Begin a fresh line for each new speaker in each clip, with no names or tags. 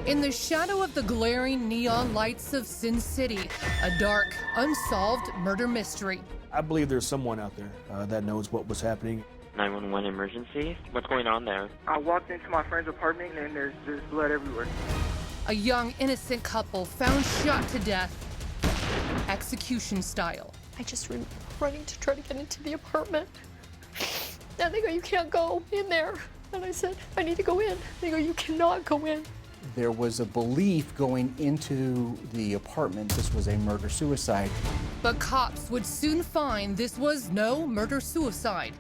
In the shadow of the glaring neon lights of Sin City, a dark, unsolved murder mystery.
I believe there's someone out there that knows what was happening.
911 emergency? What's going on there?
I walked into my friend's apartment and there's just blood everywhere.
A young, innocent couple found shot to death, execution style.
I just remember running to try to get into the apartment. And they go, "You can't go in there." And I said, "I need to go in." They go, "You cannot go in."
There was a belief going into the apartment this was a murder-suicide.
But cops would soon find this was no murder-suicide.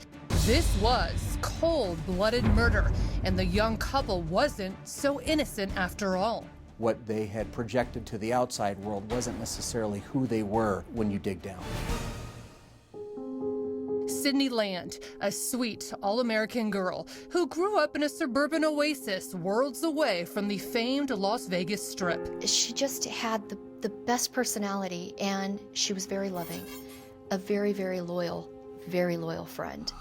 This was cold-blooded murder, and the young couple wasn't so innocent after all.
What they had projected to the outside world wasn't necessarily who they were when you dig down.
Sydney Land, a sweet, all-American girl who grew up in a suburban oasis worlds away from the famed Las Vegas Strip.
She just had the best personality, and she was very loving, a very, very loyal friend.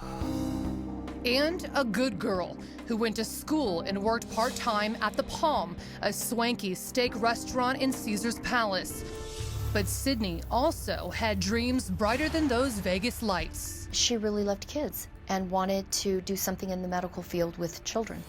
And a good girl who went to school and worked part-time at the Palm, a swanky steak restaurant in Caesar's Palace. But Sydney also had dreams brighter than those Vegas lights.
She really loved kids and wanted to do something in the medical field with children.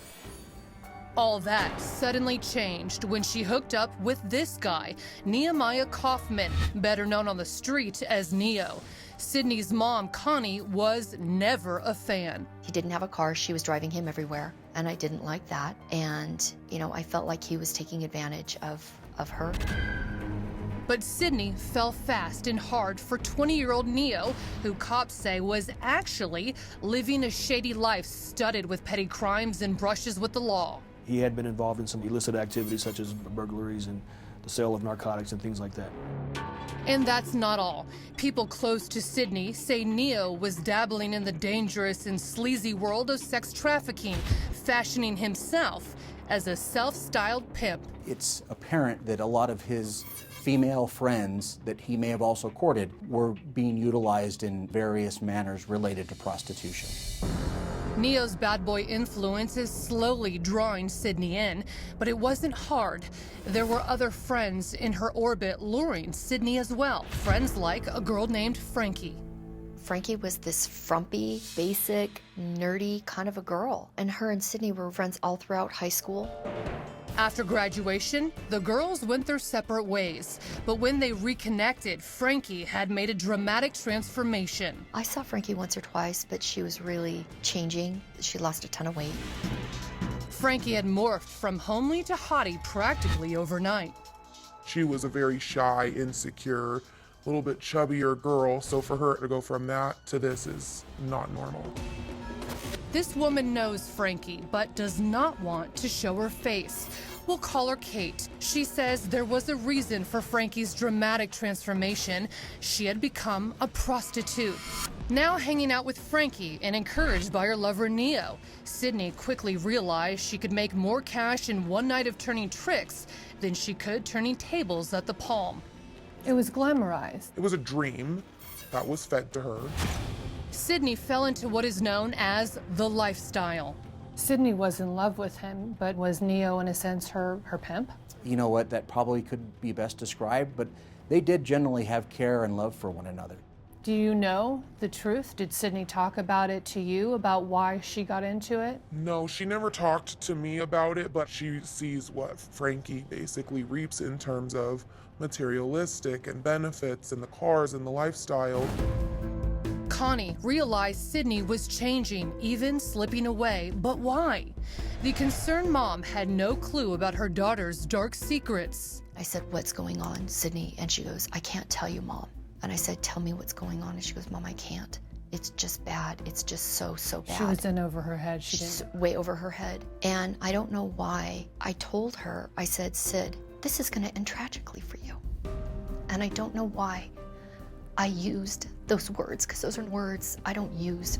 All that suddenly changed when she hooked up with this guy, Nehemiah Kaufman, better known on the street as Neo. Sydney's mom, Connie, was never a fan.
He didn't have a car. She was driving him everywhere, and I didn't like that. And, I felt like he was taking advantage of her.
But Sydney fell fast and hard for 20-year-old Neo, who cops say was actually living a shady life studded with petty crimes and brushes with the law.
He had been involved in some illicit activities such as burglaries and the sale of narcotics and things like that.
And that's not all. People close to Sydney say Neo was dabbling in the dangerous and sleazy world of sex trafficking, fashioning himself as a self-styled pimp.
It's apparent that a lot of his female friends that he may have also courted were being utilized in various manners related to prostitution.
Neo's bad boy influence is slowly drawing Sydney in, but it wasn't hard. There were other friends in her orbit luring Sydney as well. Friends like a girl named Frankie.
Frankie was this frumpy, basic, nerdy kind of a girl. And her and Sydney were friends all throughout high school.
After graduation, the girls went their separate ways. But when they reconnected, Frankie had made a dramatic transformation.
I saw Frankie once or twice, but she was really changing. She lost a ton of weight.
Frankie had morphed from homely to haughty practically overnight.
She was a very shy, insecure, a little bit chubbier girl, so for her to go from that to this is not normal.
This woman knows Frankie, but does not want to show her face. We'll call her Kate. She says there was a reason for Frankie's dramatic transformation. She had become a prostitute. Now hanging out with Frankie and encouraged by her lover Neo, Sydney quickly realized she could make more cash in one night of turning tricks than she could turning tables at the Palm. It was glamorized.
It was a dream that was fed to her.
Sydney fell into what is known as the lifestyle.
Sydney was in love with him, but was Neo, in a sense, her pimp?
You know what, that probably could be best described, but they did generally have care and love for one another.
Do you know the truth? Did Sydney talk about it to you, about why she got into it?
No, she never talked to me about it, but she sees what Frankie basically reaps in terms of materialistic and benefits and the cars and the lifestyle.
Connie realized Sydney was changing, even slipping away, but why? The concerned mom had no clue about her daughter's dark secrets.
I said, "What's going on, Sydney?" And she goes, "I can't tell you, Mom." And I said, "Tell me what's going on." And she goes, "Mom, I can't. It's just bad. It's just so bad."
She was in over her head.
She's way over her head. And I don't know why. I told her, I said, "Sid, this is going to end tragically for you." And I don't know why I used those words, because those are words I don't use.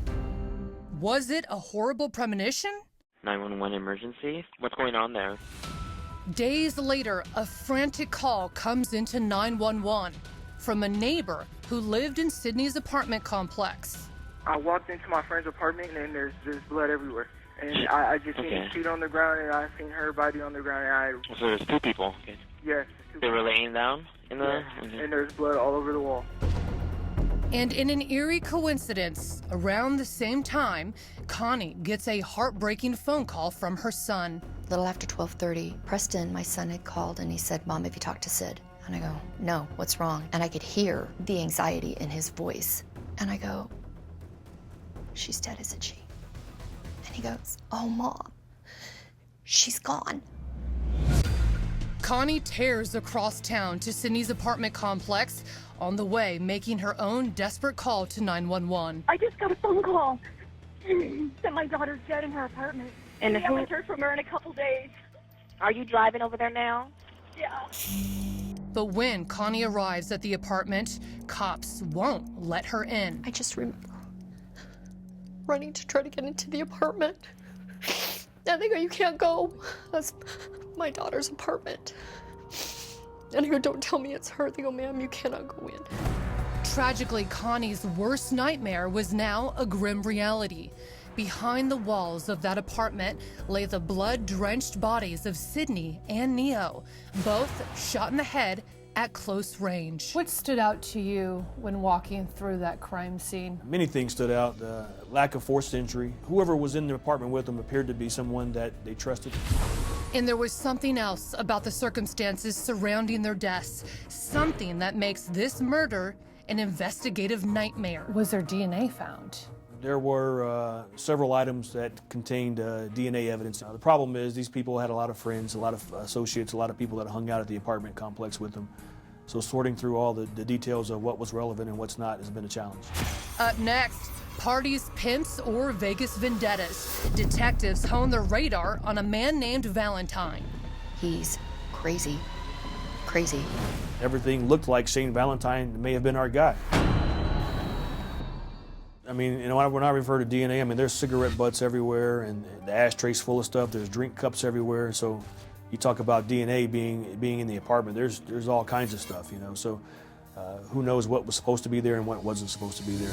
Was it a horrible premonition?
911 emergency? What's going on there?
Days later, a frantic call comes into 911 from a neighbor who lived in Sydney's apartment complex.
I walked into my friend's apartment and there's just blood everywhere. And I just seen
Okay.
his feet on the ground, and I seen her body on the ground, and
So there's two people. Okay.
yes.
They were laying down in the.
Yeah.
Okay.
And there's blood all over the wall.
And in an eerie coincidence, around the same time, Connie gets a heartbreaking phone call from her son.
A little after 12:30, Preston, my son, had called and he said, "Mom, have you talked to Sid?" And I go, "No, what's wrong?" And I could hear the anxiety in his voice. And I go, "She's dead, isn't she?" And he goes, "Oh, Mom, she's gone."
Connie tears across town to Sydney's apartment complex, on the way making her own desperate call to 911.
I just got a phone call that my daughter's dead in her apartment.
And
we haven't heard from her in a couple days.
Are you driving over there now?
Yeah.
But when Connie arrives at the apartment, cops won't let her in.
I just remember running to try to get into the apartment. And they go, "You can't go. That's my daughter's apartment." And I go, "Don't tell me it's her." They go, "Ma'am, you cannot go in."
Tragically, Connie's worst nightmare was now a grim reality. Behind the walls of that apartment lay the blood-drenched bodies of Sydney and Neo, both shot in the head at close range.
What stood out to you when walking through that crime scene?
Many things stood out. Lack of forced entry. Whoever was in the apartment with them appeared to be someone that they trusted.
And there was something else about the circumstances surrounding their deaths, something that makes this murder an investigative nightmare.
Was there DNA found?
There were several items that contained DNA evidence. The problem is these people had a lot of friends, a lot of associates, a lot of people that hung out at the apartment complex with them. So sorting through all the details of what was relevant and what's not has been a challenge.
Up next, parties, pimps, or Vegas vendettas. Detectives hone their radar on a man named Valentine.
He's crazy. Crazy.
Everything looked like Shane Valentine may have been our guy. I mean, when I refer to DNA, I mean, there's cigarette butts everywhere, and the ashtray's full of stuff. There's drink cups everywhere. So you talk about DNA being in the apartment. There's all kinds of stuff, So who knows what was supposed to be there and what wasn't supposed to be there.